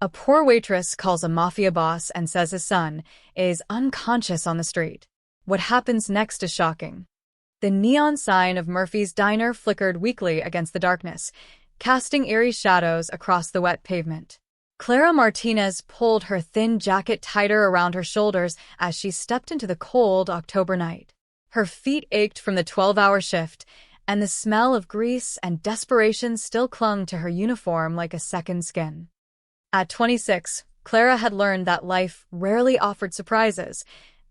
A poor waitress calls a mafia boss and says his son is unconscious on the street. What happens next is shocking. The neon sign of Murphy's diner flickered weakly against the darkness, casting eerie shadows across the wet pavement. Clara Martinez pulled her thin jacket tighter around her shoulders as she stepped into the cold October night. Her feet ached from the 12-hour shift, and the smell of grease and desperation still clung to her uniform like a second skin. At 26, Clara had learned that life rarely offered surprises,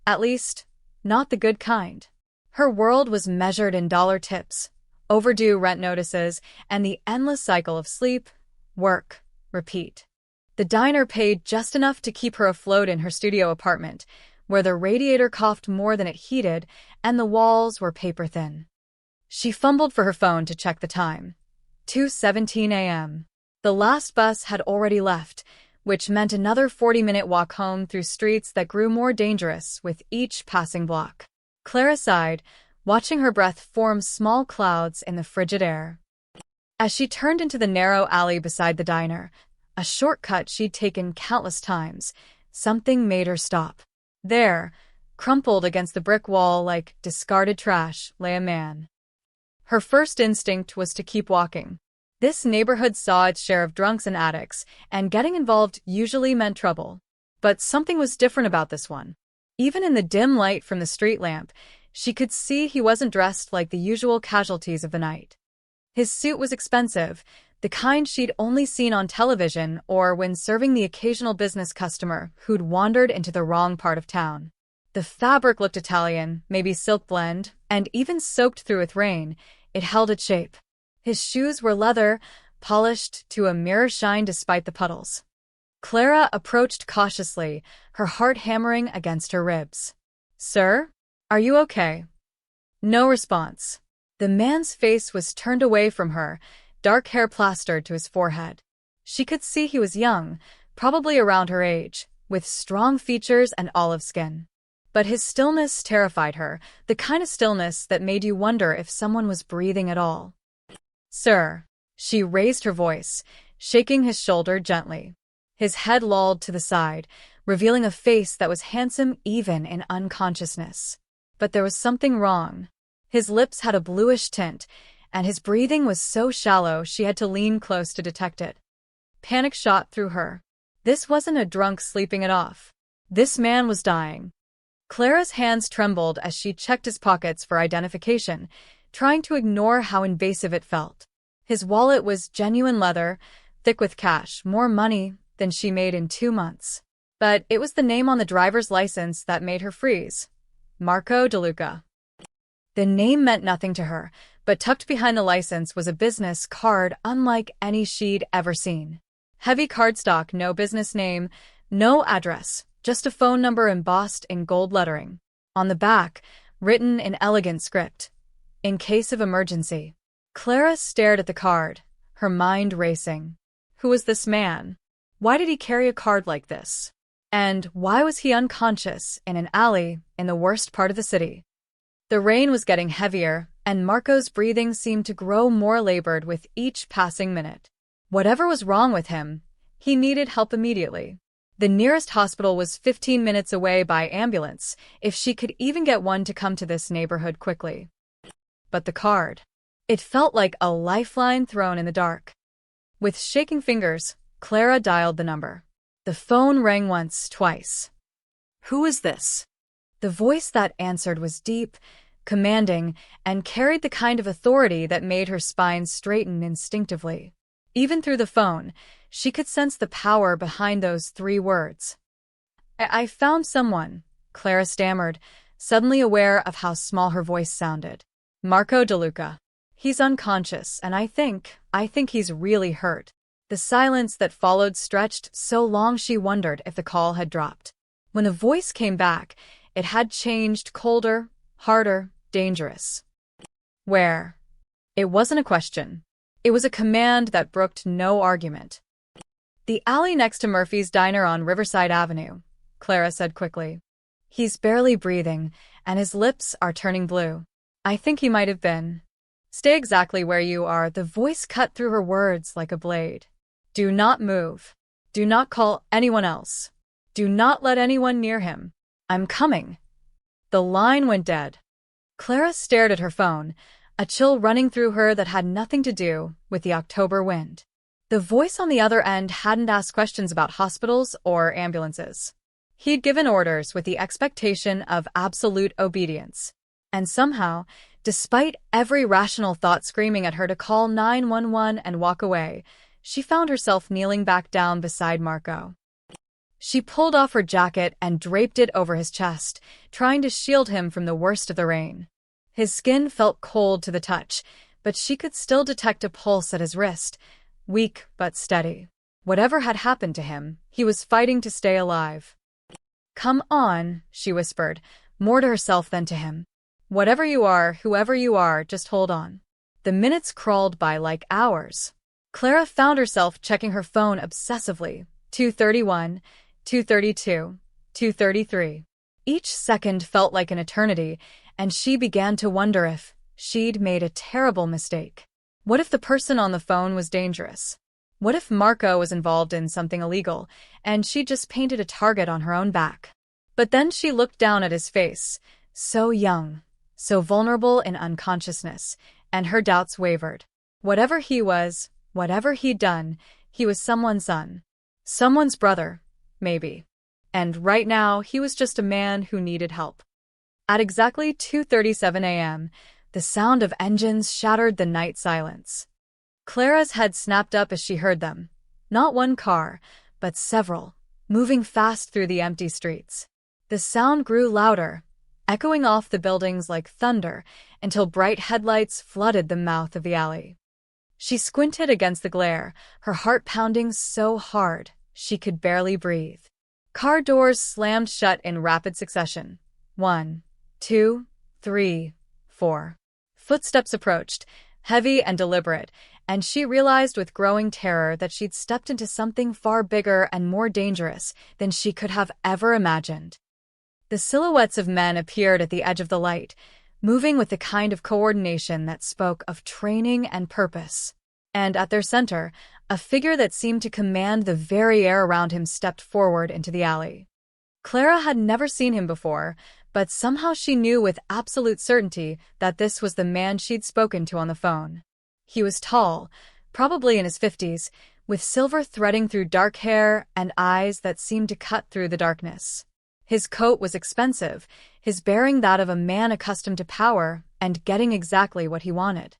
at least, not the good kind. Her world was measured in dollar tips, overdue rent notices, and the endless cycle of sleep, work, repeat. The diner paid just enough to keep her afloat in her studio apartment, where the radiator coughed more than it heated and the walls were paper-thin. She fumbled for her phone to check the time. 2:17 a.m. The last bus had already left, which meant another 40-minute walk home through streets that grew more dangerous with each passing block. Clara sighed, watching her breath form small clouds in the frigid air. As she turned into the narrow alley beside the diner, a shortcut she'd taken countless times, something made her stop. There, crumpled against the brick wall like discarded trash, lay a man. Her first instinct was to keep walking. This neighborhood saw its share of drunks and addicts, and getting involved usually meant trouble. But something was different about this one. Even in the dim light from the street lamp, she could see he wasn't dressed like the usual casualties of the night. His suit was expensive, the kind she'd only seen on television or when serving the occasional business customer who'd wandered into the wrong part of town. The fabric looked Italian, maybe silk blend, and even soaked through with rain, it held its shape. His shoes were leather, polished to a mirror shine despite the puddles. Clara approached cautiously, her heart hammering against her ribs. "Sir? Are you okay?" No response. The man's face was turned away from her, dark hair plastered to his forehead. She could see he was young, probably around her age, with strong features and olive skin. But his stillness terrified her, the kind of stillness that made you wonder if someone was breathing at all. "Sir." She raised her voice, shaking his shoulder gently. His head lolled to the side, revealing a face that was handsome even in unconsciousness. But there was something wrong. His lips had a bluish tint, and his breathing was so shallow she had to lean close to detect it. Panic shot through her. This wasn't a drunk sleeping it off. This man was dying. Clara's hands trembled as she checked his pockets for identification, trying to ignore how invasive it felt. His wallet was genuine leather, thick with cash, more money than she made in 2 months. But it was the name on the driver's license that made her freeze. Marco DeLuca. The name meant nothing to her, but tucked behind the license was a business card unlike any she'd ever seen. Heavy cardstock, no business name, no address, just a phone number embossed in gold lettering. On the back, written in elegant script, "In case of emergency." Clara stared at the card, her mind racing. Who was this man? Why did he carry a card like this? And why was he unconscious in an alley in the worst part of the city? The rain was getting heavier, and Marco's breathing seemed to grow more labored with each passing minute. Whatever was wrong with him, he needed help immediately. The nearest hospital was 15 minutes away by ambulance, if she could even get one to come to this neighborhood quickly. But the card. It felt like a lifeline thrown in the dark. With shaking fingers, Clara dialed the number. The phone rang once, twice. "Who is this?" The voice that answered was deep, commanding, and carried the kind of authority that made her spine straighten instinctively. Even through the phone, she could sense the power behind those 3 words. I found someone," Clara stammered, suddenly aware of how small her voice sounded. "Marco DeLuca. He's unconscious, and I think he's really hurt." The silence that followed stretched so long she wondered if the call had dropped. When the voice came back, it had changed, colder, harder, dangerous. "Where?" It wasn't a question. It was a command that brooked no argument. "The alley next to Murphy's diner on Riverside Avenue," Clara said quickly. "He's barely breathing, and his lips are turning blue. I think he might have been." "Stay exactly where you are," the voice cut through her words like a blade. "Do not move." Do not call anyone else. Do not let anyone near him. I'm coming." The line went dead. Clara stared at her phone, a chill running through her that had nothing to do with the October wind. The voice on the other end hadn't asked questions about hospitals or ambulances. He'd given orders with the expectation of absolute obedience. And somehow, despite every rational thought screaming at her to call 911 and walk away, she found herself kneeling back down beside Marco. She pulled off her jacket and draped it over his chest, trying to shield him from the worst of the rain. His skin felt cold to the touch, but she could still detect a pulse at his wrist, weak but steady. Whatever had happened to him, he was fighting to stay alive. "Come on," she whispered, more to herself than to him. "Whatever you are, whoever you are, just hold on." The minutes crawled by like hours. Clara found herself checking her phone obsessively. 2:31, 2:32, 2:33. Each second felt like an eternity, and she began to wonder if she'd made a terrible mistake. What if the person on the phone was dangerous? What if Marco was involved in something illegal, and she just painted a target on her own back? But then she looked down at his face, so young, so vulnerable in unconsciousness, and her doubts wavered. Whatever he was, whatever he'd done, he was someone's son. Someone's brother, maybe. And right now, he was just a man who needed help. At exactly 2:37 a.m., the sound of engines shattered the night silence. Clara's head snapped up as she heard them. Not one car, but several, moving fast through the empty streets. The sound grew louder, echoing off the buildings like thunder, until bright headlights flooded the mouth of the alley. She squinted against the glare, her heart pounding so hard she could barely breathe. Car doors slammed shut in rapid succession. 1, 2, 3, 4. Footsteps approached, heavy and deliberate, and she realized with growing terror that she'd stepped into something far bigger and more dangerous than she could have ever imagined. The silhouettes of men appeared at the edge of the light, moving with the kind of coordination that spoke of training and purpose. And at their center, a figure that seemed to command the very air around him stepped forward into the alley. Clara had never seen him before, but somehow she knew with absolute certainty that this was the man she'd spoken to on the phone. He was tall, probably in his 50s, with silver threading through dark hair and eyes that seemed to cut through the darkness. His coat was expensive, his bearing that of a man accustomed to power and getting exactly what he wanted.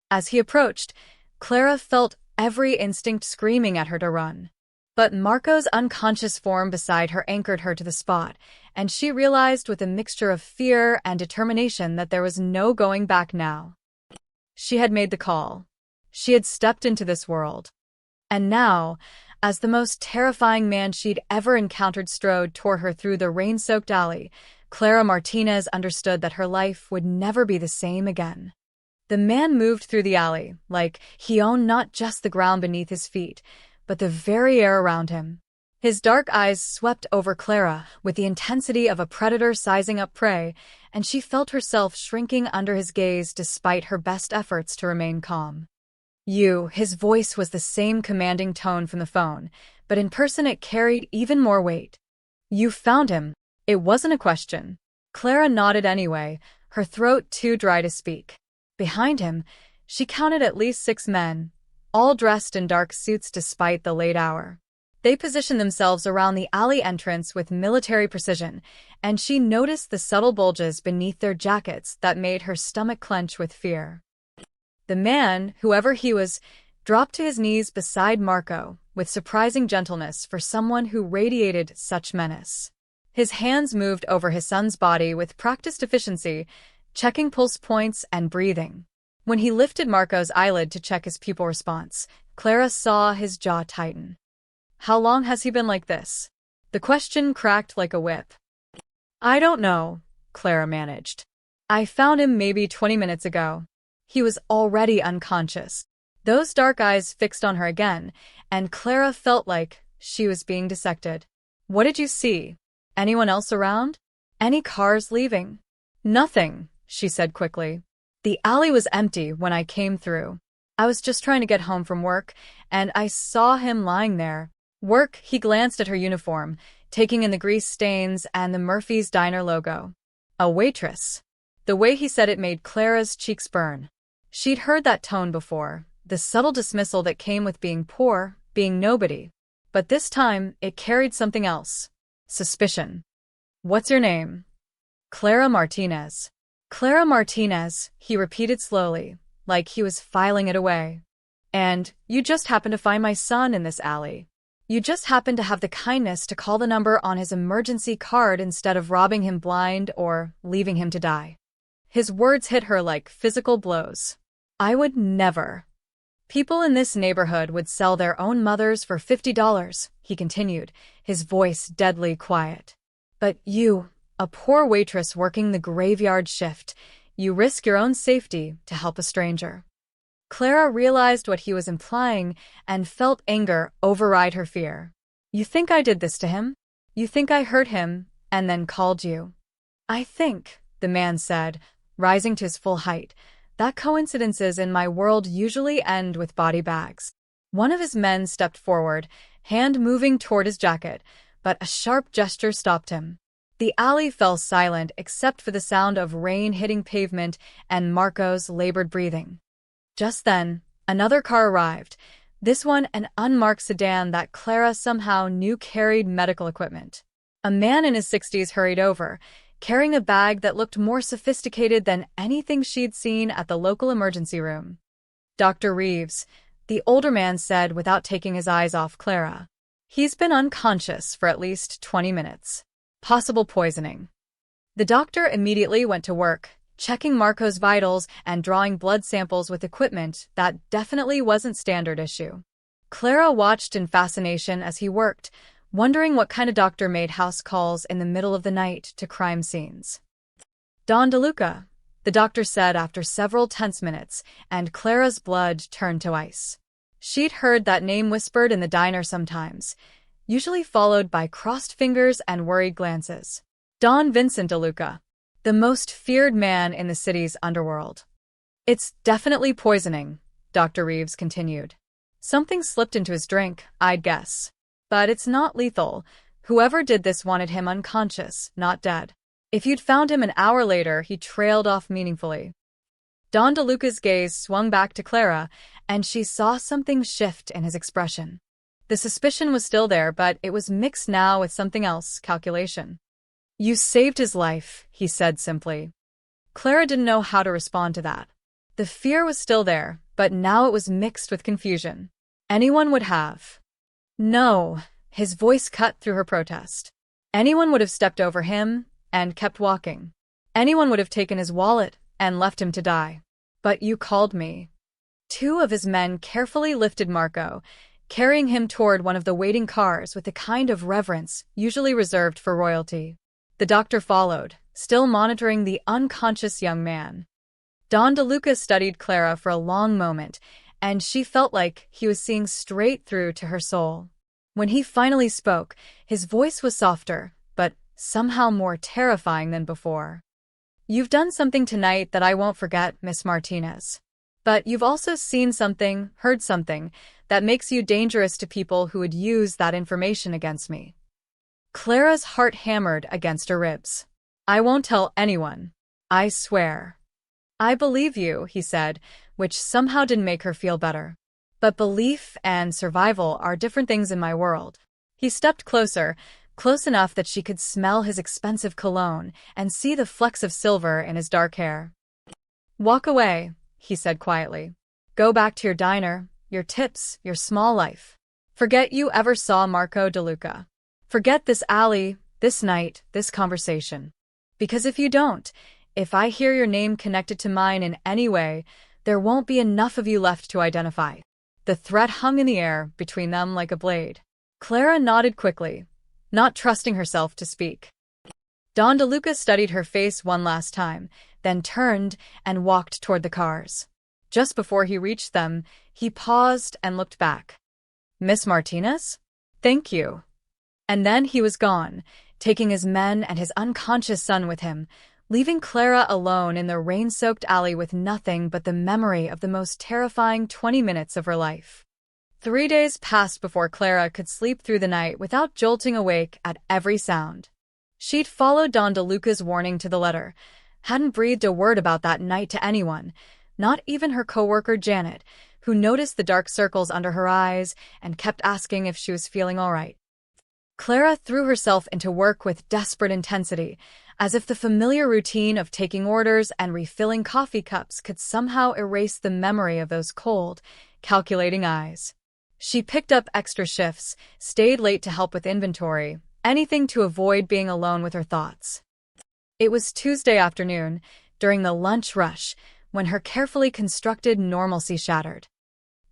As he approached, Clara felt every instinct screaming at her to run. But Marco's unconscious form beside her anchored her to the spot, and she realized with a mixture of fear and determination that there was no going back now. She had made the call. She had stepped into this world. And now, as the most terrifying man she'd ever encountered strode toward her through the rain-soaked alley, Clara Martinez understood that her life would never be the same again. The man moved through the alley, like he owned not just the ground beneath his feet, but the very air around him. His dark eyes swept over Clara with the intensity of a predator sizing up prey, and she felt herself shrinking under his gaze despite her best efforts to remain calm. His voice was the same commanding tone from the phone, but in person it carried even more weight. You found him. It wasn't a question. Clara nodded anyway, her throat too dry to speak. Behind him, she counted at least 6 men, all dressed in dark suits despite the late hour. They positioned themselves around the alley entrance with military precision, and she noticed the subtle bulges beneath their jackets that made her stomach clench with fear. The man, whoever he was, dropped to his knees beside Marco with surprising gentleness for someone who radiated such menace. His hands moved over his son's body with practiced efficiency, checking pulse points and breathing. When he lifted Marco's eyelid to check his pupil response, Clara saw his jaw tighten. How long has he been like this? The question cracked like a whip. I don't know, Clara managed. I found him maybe 20 minutes ago. He was already unconscious. Those dark eyes fixed on her again, and Clara felt like she was being dissected. What did you see? Anyone else around? Any cars leaving? Nothing, she said quickly. The alley was empty when I came through. I was just trying to get home from work, and I saw him lying there, Work, he glanced at her uniform, taking in the grease stains and the Murphy's Diner logo. A waitress. The way he said it made Clara's cheeks burn. She'd heard that tone before, the subtle dismissal that came with being poor, being nobody. But this time, it carried something else. Suspicion. What's your name? Clara Martinez. Clara Martinez, he repeated slowly, like he was filing it away. And, you just happened to find my son in this alley. You just happened to have the kindness to call the number on his emergency card instead of robbing him blind or leaving him to die. His words hit her like physical blows. I would never. People in this neighborhood would sell their own mothers for $50, he continued, his voice deadly quiet. But you, a poor waitress working the graveyard shift, you risk your own safety to help a stranger. Clara realized what he was implying and felt anger override her fear. You think I did this to him? You think I hurt him and then called you? I think, the man said, rising to his full height, that coincidences in my world usually end with body bags. One of his men stepped forward, hand moving toward his jacket, but a sharp gesture stopped him. The alley fell silent except for the sound of rain hitting pavement and Marco's labored breathing. Just then, another car arrived, this one an unmarked sedan that Clara somehow knew carried medical equipment. A man in his 60s hurried over, carrying a bag that looked more sophisticated than anything she'd seen at the local emergency room. Dr. Reeves, the older man said without taking his eyes off Clara. He's been unconscious for at least 20 minutes. Possible poisoning. The doctor immediately went to work, checking Marco's vitals and drawing blood samples with equipment that definitely wasn't standard issue. Clara watched in fascination as he worked, wondering what kind of doctor made house calls in the middle of the night to crime scenes. Don DeLuca, the doctor said after several tense minutes, and Clara's blood turned to ice. She'd heard that name whispered in the diner sometimes, usually followed by crossed fingers and worried glances. Don Vincent DeLuca, the most feared man in the city's underworld. It's definitely poisoning, Dr. Reeves continued. Something slipped into his drink, I'd guess. But it's not lethal. Whoever did this wanted him unconscious, not dead. If you'd found him an hour later, he trailed off meaningfully. Don DeLuca's gaze swung back to Clara, and she saw something shift in his expression. The suspicion was still there, but it was mixed now with something else, calculation. You saved his life, he said simply. Clara didn't know how to respond to that. The fear was still there, but now it was mixed with confusion. Anyone would have. No, his voice cut through her protest. Anyone would have stepped over him and kept walking. Anyone would have taken his wallet and left him to die. But you called me. Two of his men carefully lifted Marco, carrying him toward one of the waiting cars with the kind of reverence usually reserved for royalty. The doctor followed, still monitoring the unconscious young man. Don DeLuca studied Clara for a long moment, and she felt like he was seeing straight through to her soul. When he finally spoke, his voice was softer, but somehow more terrifying than before. You've done something tonight that I won't forget, Miss Martinez. But you've also seen something, heard something, that makes you dangerous to people who would use that information against me. Clara's heart hammered against her ribs. I won't tell anyone. I swear. I believe you, he said, which somehow didn't make her feel better. But belief and survival are different things in my world. He stepped closer, close enough that she could smell his expensive cologne and see the flecks of silver in his dark hair. Walk away, he said quietly. Go back to your diner, your tips, your small life. Forget you ever saw Marco DeLuca. Forget this alley, this night, this conversation. Because if you don't, if I hear your name connected to mine in any way, there won't be enough of you left to identify. The threat hung in the air between them like a blade. Clara nodded quickly, not trusting herself to speak. Don DeLuca studied her face one last time, then turned and walked toward the cars. Just before he reached them, he paused and looked back. Miss Martinez? Thank you. And then he was gone, taking his men and his unconscious son with him, leaving Clara alone in the rain-soaked alley with nothing but the memory of the most terrifying 20 minutes of her life. 3 days passed before Clara could sleep through the night without jolting awake at every sound. She'd followed Don DeLuca's warning to the letter, hadn't breathed a word about that night to anyone, not even her coworker Janet, who noticed the dark circles under her eyes and kept asking if she was feeling all right. Clara threw herself into work with desperate intensity, as if the familiar routine of taking orders and refilling coffee cups could somehow erase the memory of those cold, calculating eyes. She picked up extra shifts, stayed late to help with inventory, anything to avoid being alone with her thoughts. It was Tuesday afternoon, during the lunch rush, when her carefully constructed normalcy shattered.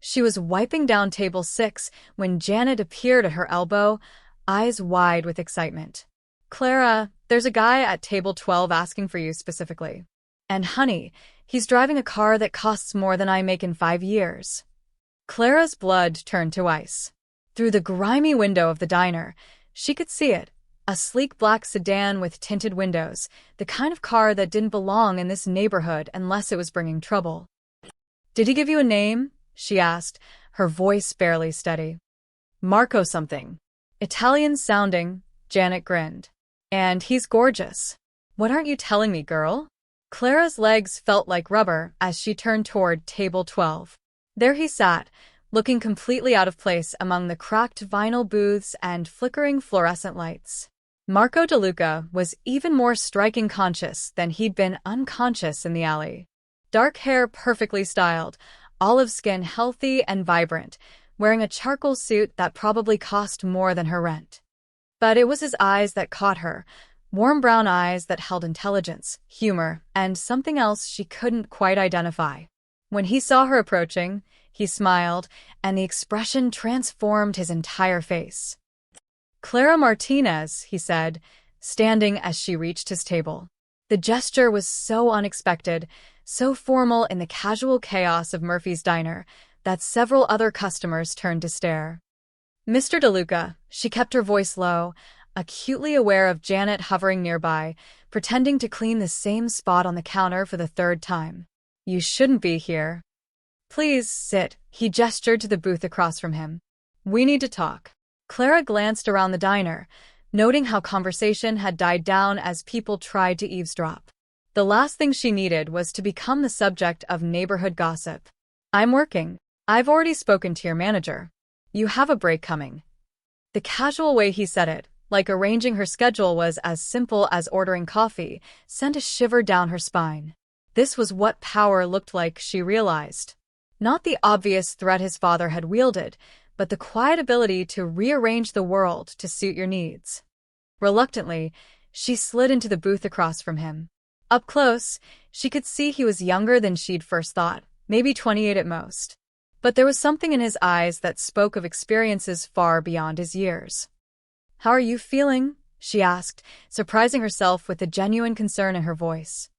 She was wiping down table 6 when Janet appeared at her elbow, eyes wide with excitement. "Clara, there's a guy at table 12 asking for you specifically. And honey, he's driving a car that costs more than I make in 5 years." Clara's blood turned to ice. Through the grimy window of the diner, she could see it, a sleek black sedan with tinted windows, the kind of car that didn't belong in this neighborhood unless it was bringing trouble. "Did he give you a name?" she asked, her voice barely steady. "Marco something. Italian-sounding," Janet grinned. "And he's gorgeous." "What aren't you telling me, girl?" Clara's legs felt like rubber as she turned toward table 12. There he sat, looking completely out of place among the cracked vinyl booths and flickering fluorescent lights. Marco DeLuca was even more striking conscious than he'd been unconscious in the alley. Dark hair perfectly styled, olive skin healthy and vibrant, wearing a charcoal suit that probably cost more than her rent. But it was his eyes that caught her, warm brown eyes that held intelligence, humor, and something else she couldn't quite identify. When he saw her approaching, he smiled, and the expression transformed his entire face. "Clara Martinez," he said, standing as she reached his table. The gesture was so unexpected, so formal in the casual chaos of Murphy's diner, that several other customers turned to stare. "Mr. DeLuca," she kept her voice low, acutely aware of Janet hovering nearby, pretending to clean the same spot on the counter for the 3rd time. "You shouldn't be here. Please sit," he gestured to the booth across from him. "We need to talk." Clara glanced around the diner, noting how conversation had died down as people tried to eavesdrop. The last thing she needed was to become the subject of neighborhood gossip. "I'm working. I've already spoken to your manager. You have a break coming." The casual way he said it, like arranging her schedule was as simple as ordering coffee, sent a shiver down her spine. This was what power looked like, she realized. Not the obvious threat his father had wielded, but the quiet ability to rearrange the world to suit your needs. Reluctantly, she slid into the booth across from him. Up close, she could see he was younger than she'd first thought, maybe 28 at most. But there was something in his eyes that spoke of experiences far beyond his years. "How are you feeling?" she asked, surprising herself with the genuine concern in her voice.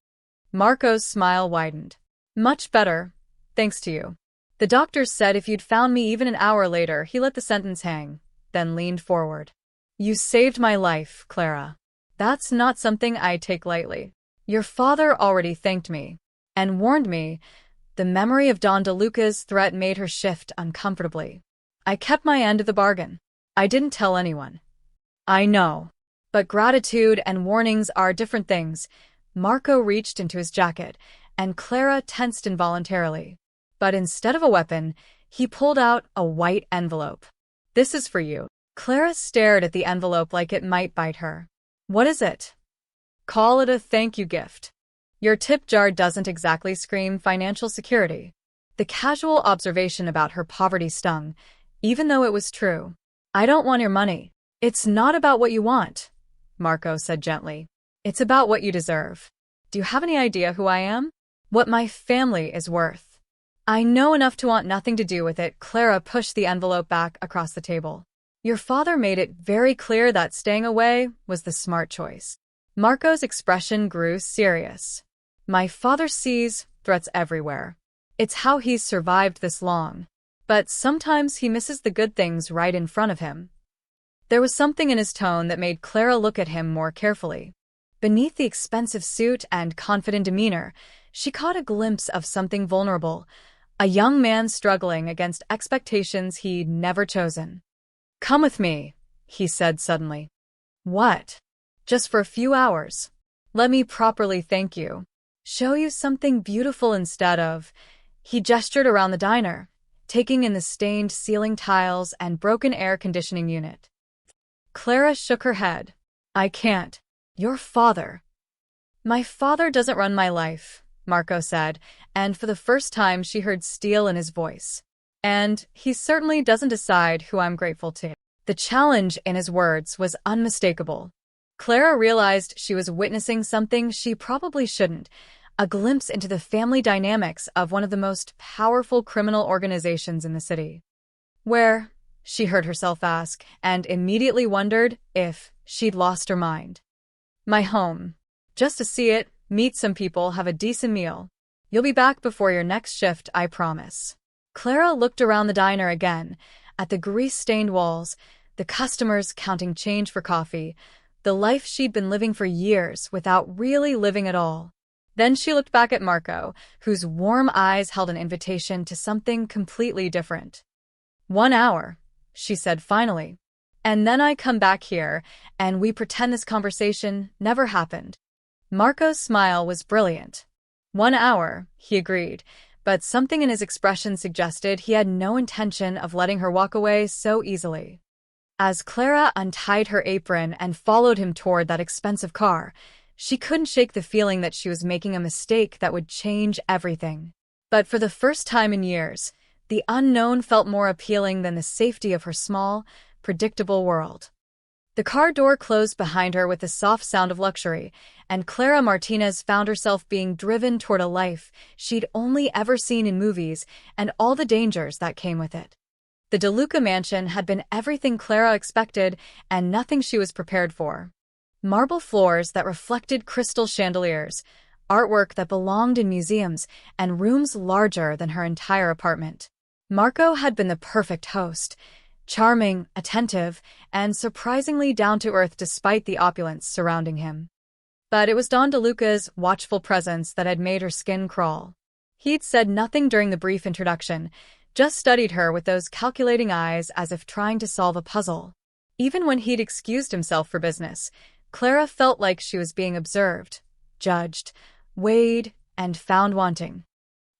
Marco's smile widened. "Much better, thanks to you. The doctor said if you'd found me even an hour later," he let the sentence hang, then leaned forward. "You saved my life, Clara. That's not something I take lightly. Your father already thanked me and warned me." The memory of Don DeLuca's threat made her shift uncomfortably. "I kept my end of the bargain. I didn't tell anyone." "I know. But gratitude and warnings are different things." Marco reached into his jacket, and Clara tensed involuntarily. But instead of a weapon, he pulled out a white envelope. "This is for you." Clara stared at the envelope like it might bite her. "What is it?" "Call it a thank you gift. Your tip jar doesn't exactly scream financial security." The casual observation about her poverty stung, even though it was true. "I don't want your money." "It's not about what you want," Marco said gently. "It's about what you deserve. Do you have any idea who I am? What my family is worth?" "I know enough to want nothing to do with it." Clara pushed the envelope back across the table. "Your father made it very clear that staying away was the smart choice." Marco's expression grew serious. "My father sees threats everywhere. It's how he's survived this long. But sometimes he misses the good things right in front of him." There was something in his tone that made Clara look at him more carefully. Beneath the expensive suit and confident demeanor, she caught a glimpse of something vulnerable, a young man struggling against expectations he'd never chosen. "Come with me," he said suddenly. "What?" "Just for a few hours. Let me properly thank you. Show you something beautiful instead of—" He gestured around the diner, taking in the stained ceiling tiles and broken air conditioning unit. Clara shook her head. "I can't. Your father." "My father doesn't run my life," Marco said, and for the first time she heard steel in his voice. "And he certainly doesn't decide who I'm grateful to." The challenge in his words was unmistakable. Clara realized she was witnessing something she probably shouldn't, a glimpse into the family dynamics of one of the most powerful criminal organizations in the city. "Where?" she heard herself ask, and immediately wondered if she'd lost her mind. "My home. Just to see it, meet some people, have a decent meal. You'll be back before your next shift, I promise." Clara looked around the diner again, at the grease-stained walls, the customers counting change for coffee, the life she'd been living for years without really living at all. Then she looked back at Marco, whose warm eyes held an invitation to something completely different. "1 hour," she said finally. "And then I come back here, and we pretend this conversation never happened." Marco's smile was brilliant. 1 hour, he agreed, but something in his expression suggested he had no intention of letting her walk away so easily. As Clara untied her apron and followed him toward that expensive car, she couldn't shake the feeling that she was making a mistake that would change everything. But for the first time in years, the unknown felt more appealing than the safety of her small, predictable world. The car door closed behind her with the soft sound of luxury, and Clara Martinez found herself being driven toward a life she'd only ever seen in movies and all the dangers that came with it. The DeLuca mansion had been everything Clara expected and nothing she was prepared for. Marble floors that reflected crystal chandeliers, artwork that belonged in museums, and rooms larger than her entire apartment. Marco had been the perfect host, charming, attentive, and surprisingly down-to-earth despite the opulence surrounding him. But it was Don DeLuca's watchful presence that had made her skin crawl. He'd said nothing during the brief introduction, just studied her with those calculating eyes as if trying to solve a puzzle. Even when he'd excused himself for business, Clara felt like she was being observed, judged, weighed, and found wanting.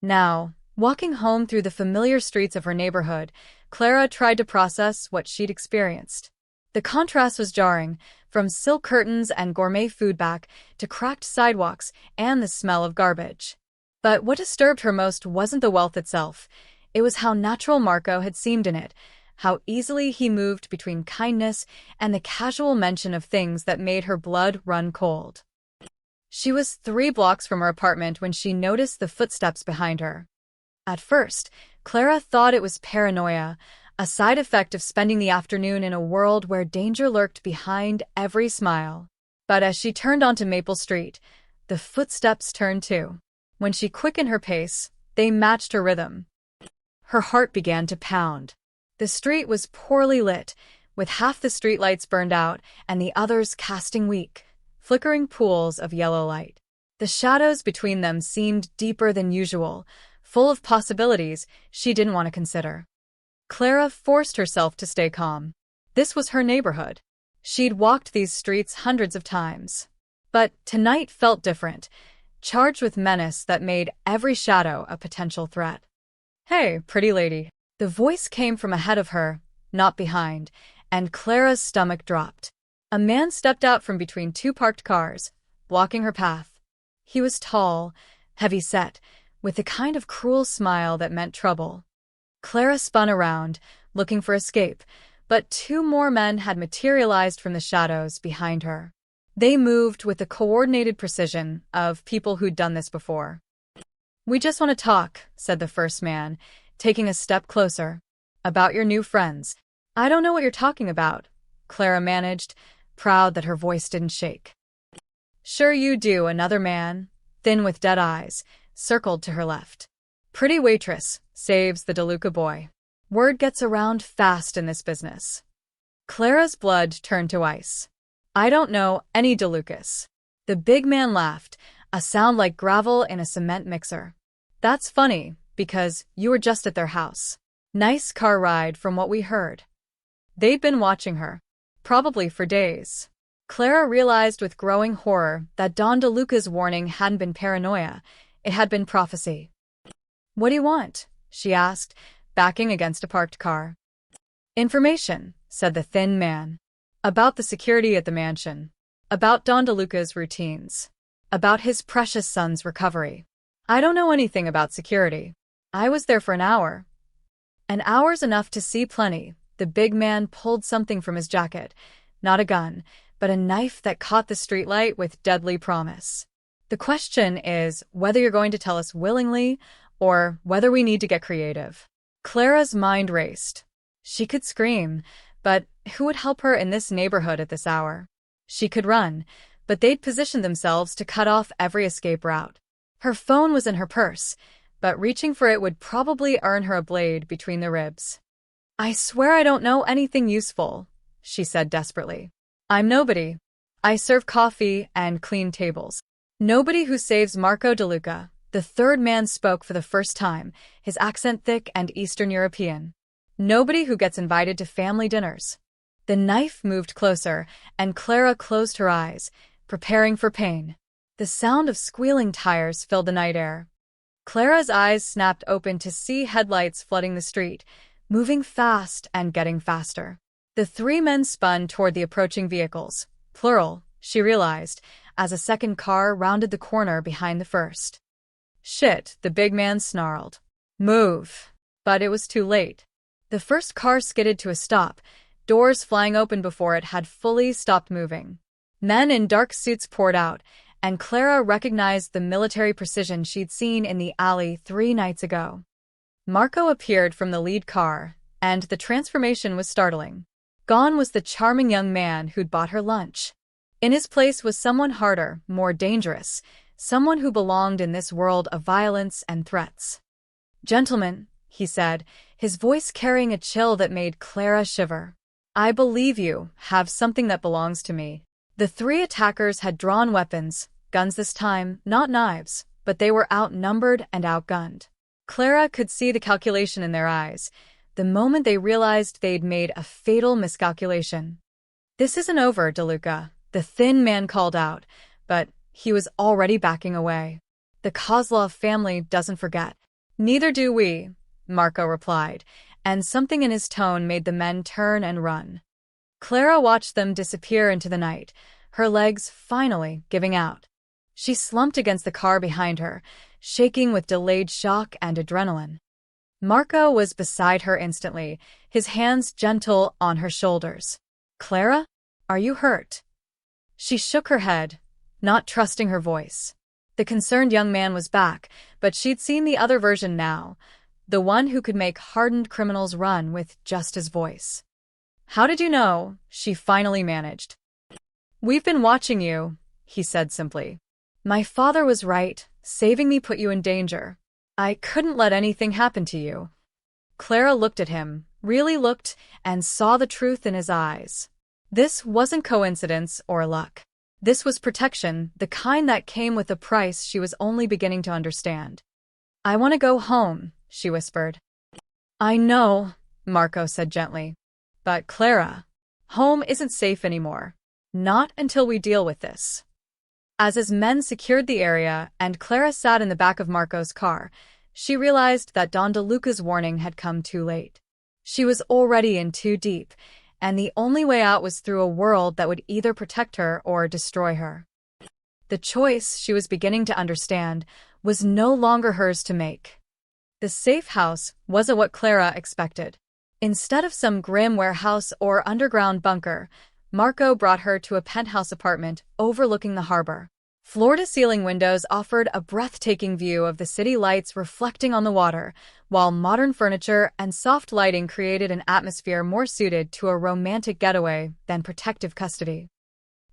Now, walking home through the familiar streets of her neighborhood, Clara tried to process what she'd experienced. The contrast was jarring, from silk curtains and gourmet food back to cracked sidewalks and the smell of garbage. But what disturbed her most wasn't the wealth itself. It was how natural Marco had seemed in it, how easily he moved between kindness and the casual mention of things that made her blood run cold. She was 3 blocks from her apartment when she noticed the footsteps behind her. At first, Clara thought it was paranoia, a side effect of spending the afternoon in a world where danger lurked behind every smile. But as she turned onto Maple Street, the footsteps turned too. When she quickened her pace, they matched her rhythm. Her heart began to pound. The street was poorly lit, with half the streetlights burned out and the others casting weak, flickering pools of yellow light. The shadows between them seemed deeper than usual, full of possibilities she didn't want to consider. Clara forced herself to stay calm. This was her neighborhood. She'd walked these streets hundreds of times. But tonight felt different, charged with menace that made every shadow a potential threat. "Hey, pretty lady." The voice came from ahead of her, not behind, and Clara's stomach dropped. A man stepped out from between 2 parked cars, blocking her path. He was tall, heavy-set, with the kind of cruel smile that meant trouble. Clara spun around, looking for escape, but 2 more men had materialized from the shadows behind her. They moved with the coordinated precision of people who'd done this before. "We just want to talk," said the first man, taking a step closer. "About your new friends." "I don't know what you're talking about," Clara managed, proud that her voice didn't shake. "Sure you do," another man, thin with dead eyes, circled to her left. "Pretty waitress saves the DeLuca boy. Word gets around fast in this business." Clara's blood turned to ice. "I don't know any DeLucas." The big man laughed, a sound like gravel in a cement mixer. "That's funny. because you were just at their house. Nice car ride from what we heard. They'd been watching her. Probably for days. Clara realized with growing horror that Don DeLuca's warning hadn't been paranoia, it had been prophecy. "What do you want?" she asked, backing against a parked car. "Information," said the thin man. "About the security at the mansion. About Don DeLuca's routines. About his precious son's recovery." "I don't know anything about security. I was there for an hour." "An hour's enough to see plenty." The big man pulled something from his jacket. Not a gun, but a knife that caught the streetlight with deadly promise. "The question is whether you're going to tell us willingly or whether we need to get creative." Clara's mind raced. She could scream, but who would help her in this neighborhood at this hour? She could run, but they'd positioned themselves to cut off every escape route. Her phone was in her purse, but reaching for it would probably earn her a blade between the ribs. "I swear I don't know anything useful," she said desperately. "I'm nobody. I serve coffee and clean tables." "Nobody who saves Marco DeLuca." The third man spoke for the first time, his accent thick and Eastern European. "Nobody who gets invited to family dinners." The knife moved closer, and Clara closed her eyes, preparing for pain. The sound of squealing tires filled the night air. Clara's eyes snapped open to see headlights flooding the street, moving fast and getting faster. The three men spun toward the approaching vehicles, plural, she realized, as a second car rounded the corner behind the first. "Shit," the big man snarled. "Move." But it was too late. The first car skidded to a stop, doors flying open before it had fully stopped moving. Men in dark suits poured out, and Clara recognized the military precision she'd seen in the alley 3 nights ago. Marco appeared from the lead car, and the transformation was startling. Gone was the charming young man who'd bought her lunch. In his place was someone harder, more dangerous, someone who belonged in this world of violence and threats. "Gentlemen," he said, his voice carrying a chill that made Clara shiver. "I believe you have something that belongs to me." The 3 attackers had drawn weapons, guns this time, not knives, but they were outnumbered and outgunned. Clara could see the calculation in their eyes, the moment they realized they'd made a fatal miscalculation. "This isn't over, DeLuca," the thin man called out, but he was already backing away. "The Kozlov family doesn't forget." "Neither do we," Marco replied, and something in his tone made the men turn and run. Clara watched them disappear into the night, her legs finally giving out. She slumped against the car behind her, shaking with delayed shock and adrenaline. Marco was beside her instantly, his hands gentle on her shoulders. "Clara, are you hurt?" She shook her head, not trusting her voice. The concerned young man was back, but she'd seen the other version now, the one who could make hardened criminals run with just his voice. "How did you know?" she finally managed. "We've been watching you," he said simply. "My father was right, saving me put you in danger. I couldn't let anything happen to you." Clara looked at him, really looked, and saw the truth in his eyes. This wasn't coincidence or luck. This was protection, the kind that came with a price she was only beginning to understand. "I want to go home," she whispered. "I know," Marco said gently. "But Clara, home isn't safe anymore. Not until we deal with this." As his men secured the area and Clara sat in the back of Marco's car, she realized that Don DeLuca's warning had come too late. She was already in too deep, and the only way out was through a world that would either protect her or destroy her. The choice, she was beginning to understand, was no longer hers to make. The safe house wasn't what Clara expected. Instead of some grim warehouse or underground bunker, Marco brought her to a penthouse apartment overlooking the harbor. Floor-to-ceiling windows offered a breathtaking view of the city lights reflecting on the water, while modern furniture and soft lighting created an atmosphere more suited to a romantic getaway than protective custody.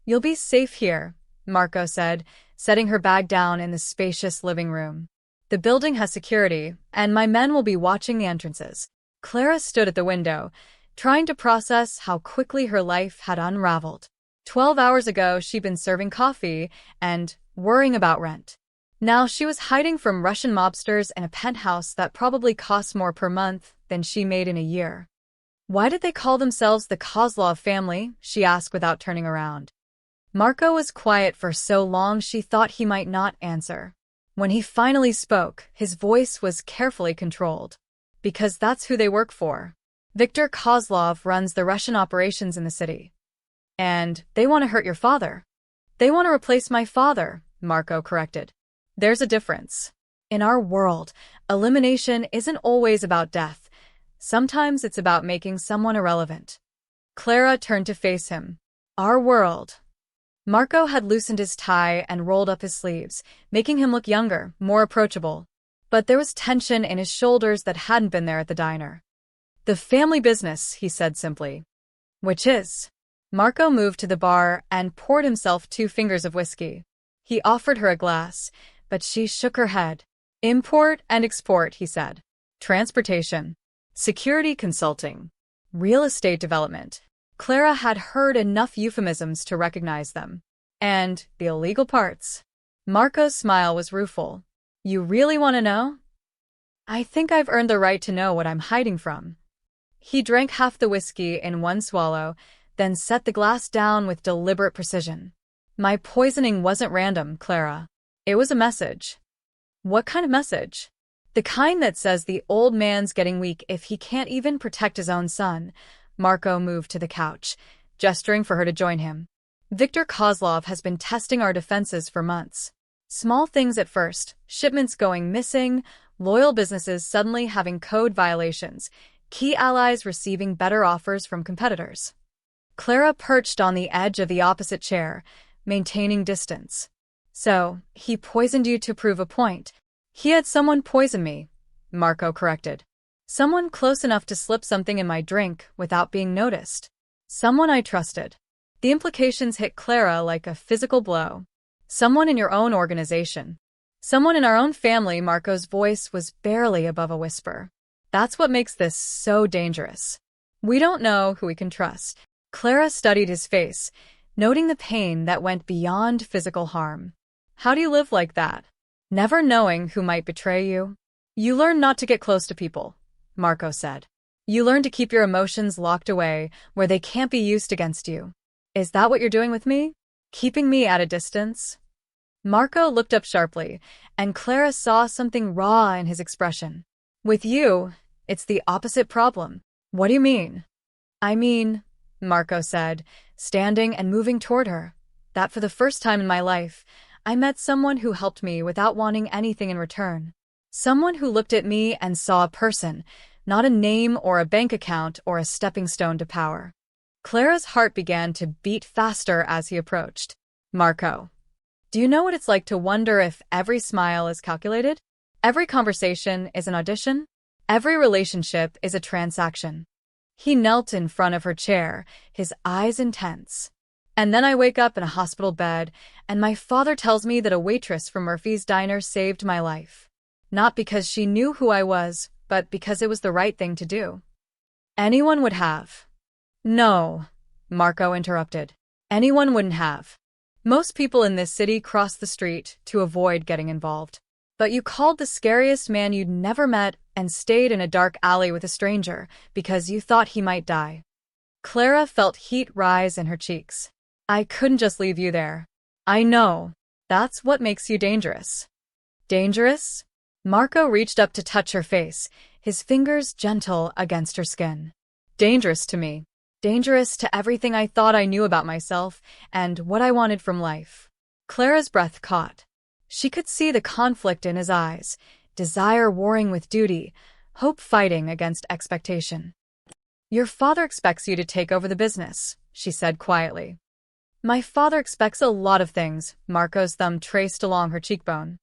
"You'll be safe here," Marco said, setting her bag down in the spacious living room. "The building has security, and my men will be watching the entrances." Clara stood at the window, trying to process how quickly her life had unraveled. 12 hours ago, she'd been serving coffee and worrying about rent. Now she was hiding from Russian mobsters in a penthouse that probably cost more per month than she made in a year. Why did they call themselves the Kozlov family? She asked without turning around. Marco was quiet for so long she thought he might not answer. When he finally spoke, his voice was carefully controlled. Because that's who they work for. Viktor Kozlov runs the Russian operations in the city. And they want to hurt your father. They want to replace my father, Marco corrected. There's a difference. In our world, elimination isn't always about death. Sometimes it's about making someone irrelevant. Clara turned to face him. Our world. Marco had loosened his tie and rolled up his sleeves, making him look younger, more approachable. But there was tension in his shoulders that hadn't been there at the diner. The family business, he said simply. Which is? Marco moved to the bar and poured himself 2 fingers of whiskey. He offered her a glass, but she shook her head. Import and export, he said. Transportation. Security consulting. Real estate development. Clara had heard enough euphemisms to recognize them. And the illegal parts. Marco's smile was rueful. You really want to know? I think I've earned the right to know what I'm hiding from. He drank half the whiskey in one swallow, then set the glass down with deliberate precision. My poisoning wasn't random, Clara. It was a message. What kind of message? The kind that says the old man's getting weak if he can't even protect his own son. Marco moved to the couch, gesturing for her to join him. Viktor Kozlov has been testing our defenses for months. Small things at first, shipments going missing, loyal businesses suddenly having code violations, key allies receiving better offers from competitors. Clara perched on the edge of the opposite chair, maintaining distance. So, he poisoned you to prove a point. He had someone poison me, Marco corrected. Someone close enough to slip something in my drink without being noticed. Someone I trusted. The implications hit Clara like a physical blow. Someone in your own organization. Someone in our own family. Marco's voice was barely above a whisper. That's what makes this so dangerous. We don't know who we can trust. Clara studied his face, noting the pain that went beyond physical harm. How do you live like that? Never knowing who might betray you? You learn not to get close to people, Marco said. You learn to keep your emotions locked away where they can't be used against you. Is that what you're doing with me? Keeping me at a distance? Marco looked up sharply, and Clara saw something raw in his expression. With you, it's the opposite problem. What do you mean? I mean, Marco said, standing and moving toward her, that for the first time in my life, I met someone who helped me without wanting anything in return. Someone who looked at me and saw a person, not a name or a bank account or a stepping stone to power. Clara's heart began to beat faster as he approached. Marco, do you know what it's like to wonder if every smile is calculated? Every conversation is an audition? Every relationship is a transaction. He knelt in front of her chair, his eyes intense. And then I wake up in a hospital bed, and my father tells me that a waitress from Murphy's diner saved my life. Not because she knew who I was, but because it was the right thing to do. Anyone would have. No, Marco interrupted. Anyone wouldn't have. Most people in this city cross the street to avoid getting involved. But you called the scariest man you'd never met and stayed in a dark alley with a stranger because you thought he might die. Clara felt heat rise in her cheeks. I couldn't just leave you there. I know. That's what makes you dangerous. Dangerous? Marco reached up to touch her face, his fingers gentle against her skin. Dangerous to me. Dangerous to everything I thought I knew about myself and what I wanted from life. Clara's breath caught. She could see the conflict in his eyes, desire warring with duty, hope fighting against expectation. Your father expects you to take over the business, she said quietly. My father expects a lot of things, Marco's thumb traced along her cheekbone.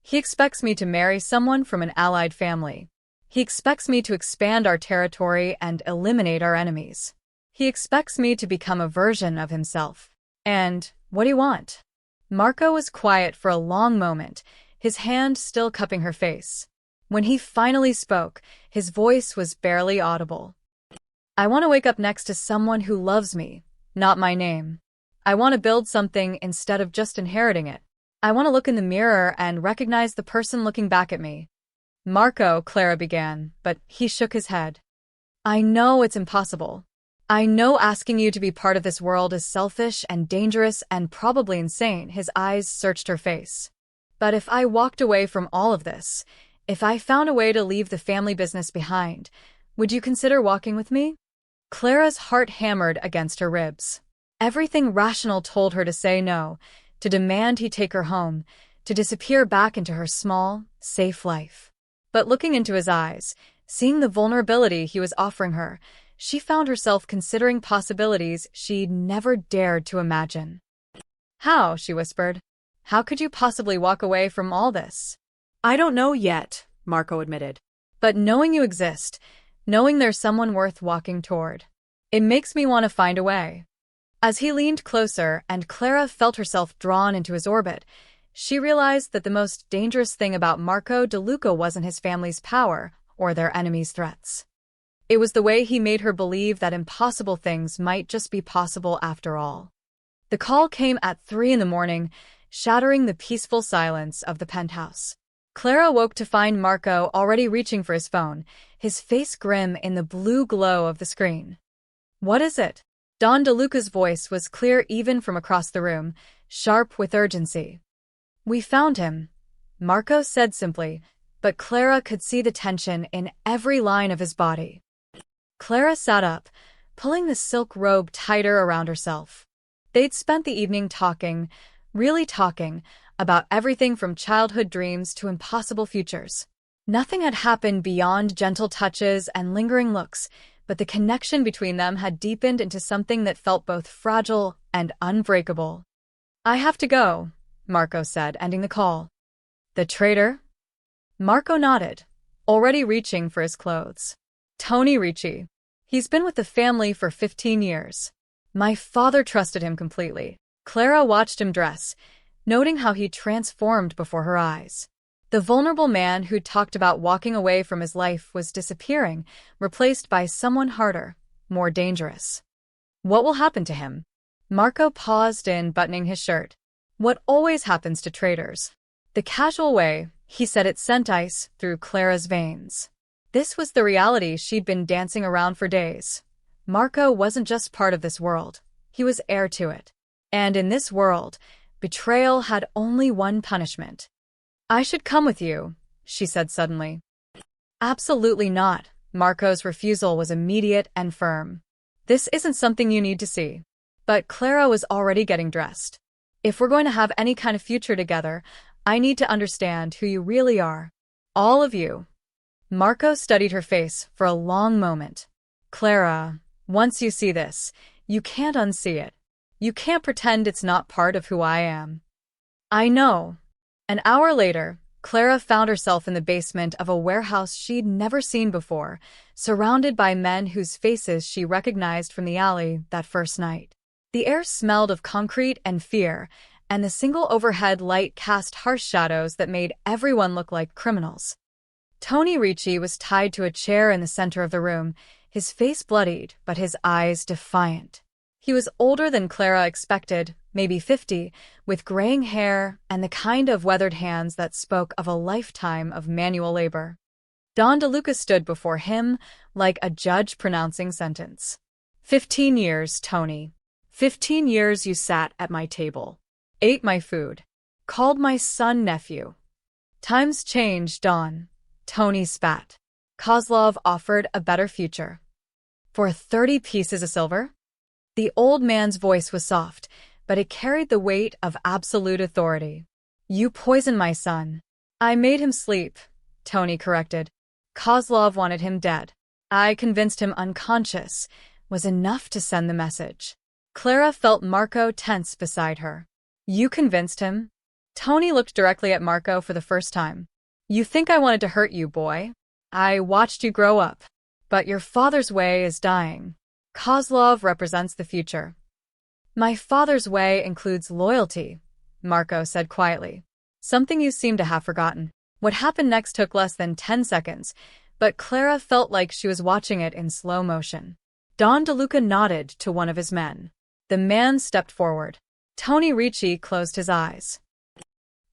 He expects me to marry someone from an allied family. He expects me to expand our territory and eliminate our enemies. He expects me to become a version of himself. And what do you want? Marco was quiet for a long moment, his hand still cupping her face. When he finally spoke, his voice was barely audible. I want to wake up next to someone who loves me, not my name. I want to build something instead of just inheriting it. I want to look in the mirror and recognize the person looking back at me. Marco, Clara began, but he shook his head. I know it's impossible. I know asking you to be part of this world is selfish and dangerous and probably insane. His eyes searched her face. But if I walked away from all of this, if I found a way to leave the family business behind, would you consider walking with me? Clara's heart hammered against her ribs. Everything rational told her to say no, to demand he take her home, to disappear back into her small, safe life. But looking into his eyes, seeing the vulnerability he was offering her, she found herself considering possibilities she'd never dared to imagine. How, she whispered. How could you possibly walk away from all this? I don't know yet, Marco admitted. But knowing you exist, knowing there's someone worth walking toward, it makes me want to find a way. As he leaned closer and Clara felt herself drawn into his orbit, she realized that the most dangerous thing about Marco DeLuca wasn't his family's power or their enemies' threats. It was the way he made her believe that impossible things might just be possible after all. The call came at 3 a.m, shattering the peaceful silence of the penthouse. Clara woke to find Marco already reaching for his phone, his face grim in the blue glow of the screen. What is it? Don DeLuca's voice was clear even from across the room, sharp with urgency. We found him, Marco said simply, but Clara could see the tension in every line of his body. Clara sat up, pulling the silk robe tighter around herself. They'd spent the evening talking, really talking, about everything from childhood dreams to impossible futures. Nothing had happened beyond gentle touches and lingering looks, but the connection between them had deepened into something that felt both fragile and unbreakable. I have to go, Marco said, ending the call. The traitor? Marco nodded, already reaching for his clothes. Tony Ricci. He's been with the family for 15 years. My father trusted him completely. Clara watched him dress, noting how he transformed before her eyes. The vulnerable man who'd talked about walking away from his life was disappearing, replaced by someone harder, more dangerous. What will happen to him? Marco paused in buttoning his shirt. What always happens to traitors? The casual way he said it sent ice through Clara's veins. This was the reality she'd been dancing around for days. Marco wasn't just part of this world. He was heir to it. And in this world, betrayal had only one punishment. I should come with you, she said suddenly. Absolutely not. Marco's refusal was immediate and firm. This isn't something you need to see. But Clara was already getting dressed. If we're going to have any kind of future together, I need to understand who you really are. All of you. Marco studied her face for a long moment. Clara, once you see this, you can't unsee it. You can't pretend it's not part of who I am. I know. An hour later, Clara found herself in the basement of a warehouse she'd never seen before, surrounded by men whose faces she recognized from the alley that first night. The air smelled of concrete and fear, and the single overhead light cast harsh shadows that made everyone look like criminals. Tony Ricci was tied to a chair in the center of the room, his face bloodied but his eyes defiant. He was older than Clara expected, maybe 50, with graying hair and the kind of weathered hands that spoke of a lifetime of manual labor. Don DeLuca stood before him like a judge pronouncing sentence. 15 years, Tony. 15 years you sat at my table, ate my food, called my son nephew. Times change, Don. Tony spat. Kozlov offered a better future. For 30 pieces of silver? The old man's voice was soft, but it carried the weight of absolute authority. You poisoned my son. I made him sleep, Tony corrected. Kozlov wanted him dead. I convinced him unconscious was enough to send the message. Clara felt Marco tense beside her. You convinced him? Tony looked directly at Marco for the first time. You think I wanted to hurt you, boy? I watched you grow up. But your father's way is dying. Kozlov represents the future. My father's way includes loyalty, Marco said quietly. Something you seem to have forgotten. What happened next took less than 10 seconds, but Clara felt like she was watching it in slow motion. Don DeLuca nodded to one of his men. The man stepped forward. Tony Ricci closed his eyes.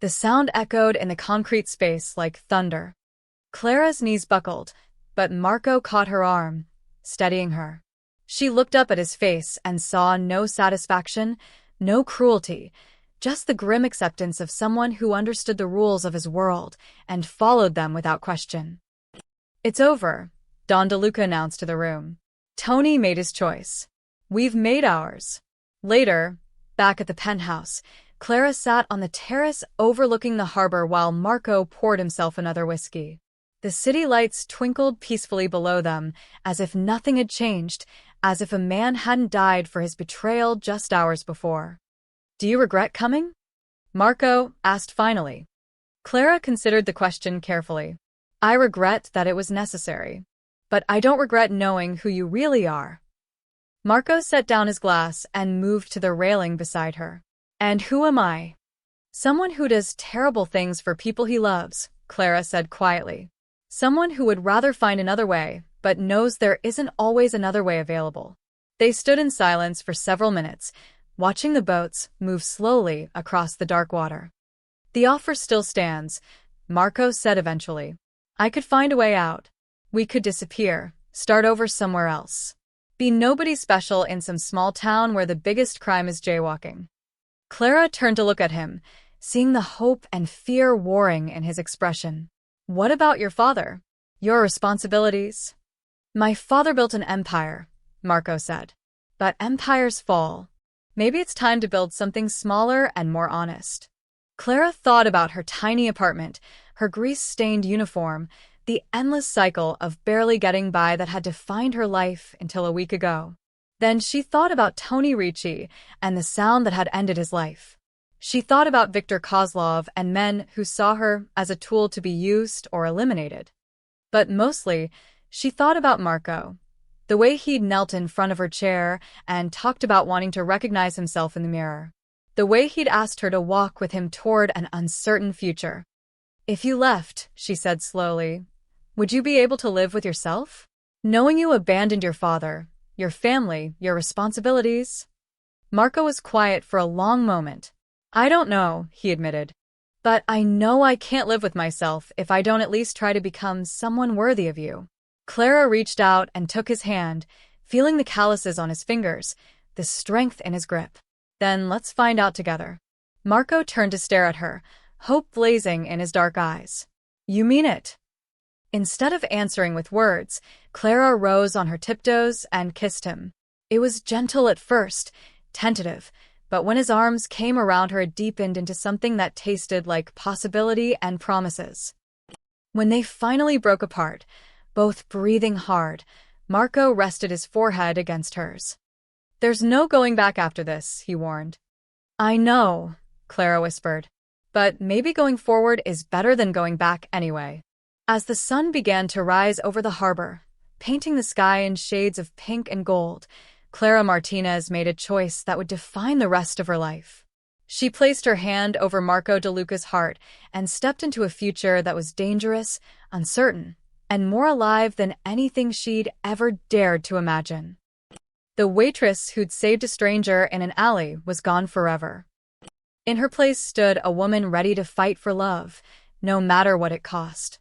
The sound echoed in the concrete space like thunder. Clara's knees buckled, but Marco caught her arm, steadying her. She looked up at his face and saw no satisfaction, no cruelty, just the grim acceptance of someone who understood the rules of his world and followed them without question. "It's over," Don DeLuca announced to the room. "Tony made his choice. We've made ours." Later, back at the penthouse, Clara sat on the terrace overlooking the harbor while Marco poured himself another whiskey. The city lights twinkled peacefully below them, as if nothing had changed, as if a man hadn't died for his betrayal just hours before. "Do you regret coming?" Marco asked finally. Clara considered the question carefully. "I regret that it was necessary. But I don't regret knowing who you really are." Marco set down his glass and moved to the railing beside her. "And who am I?" "Someone who does terrible things for people he loves," Clara said quietly. "Someone who would rather find another way, but knows there isn't always another way available." They stood in silence for several minutes, watching the boats move slowly across the dark water. "The offer still stands," Marco said eventually. "I could find a way out. We could disappear, start over somewhere else. Be nobody special in some small town where the biggest crime is jaywalking." Clara turned to look at him, seeing the hope and fear warring in his expression. "What about your father? Your responsibilities?" "My father built an empire," Marco said. "But empires fall. Maybe it's time to build something smaller and more honest." Clara thought about her tiny apartment, her grease-stained uniform, the endless cycle of barely getting by that had defined her life until a week ago. Then she thought about Tony Ricci and the sound that had ended his life. She thought about Viktor Kozlov and men who saw her as a tool to be used or eliminated. But mostly, she thought about Marco, the way he'd knelt in front of her chair and talked about wanting to recognize himself in the mirror, the way he'd asked her to walk with him toward an uncertain future. "If you left," she said slowly, "would you be able to live with yourself? Knowing you abandoned your father, your family, your responsibilities?" Marco was quiet for a long moment. "I don't know," he admitted. "But I know I can't live with myself if I don't at least try to become someone worthy of you." Clara reached out and took his hand, feeling the calluses on his fingers, the strength in his grip. "Then let's find out together." Marco turned to stare at her, hope blazing in his dark eyes. "You mean it?" Instead of answering with words, Clara rose on her tiptoes and kissed him. It was gentle at first, tentative, but when his arms came around her it deepened into something that tasted like possibility and promises. When they finally broke apart, both breathing hard, Marco rested his forehead against hers. "There's no going back after this," he warned. "I know," Clara whispered. "But maybe going forward is better than going back anyway." As the sun began to rise over the harbor, painting the sky in shades of pink and gold, Clara Martinez made a choice that would define the rest of her life. She placed her hand over Marco DeLuca's heart and stepped into a future that was dangerous, uncertain, and more alive than anything she'd ever dared to imagine. The waitress who'd saved a stranger in an alley was gone forever. In her place stood a woman ready to fight for love, no matter what it cost.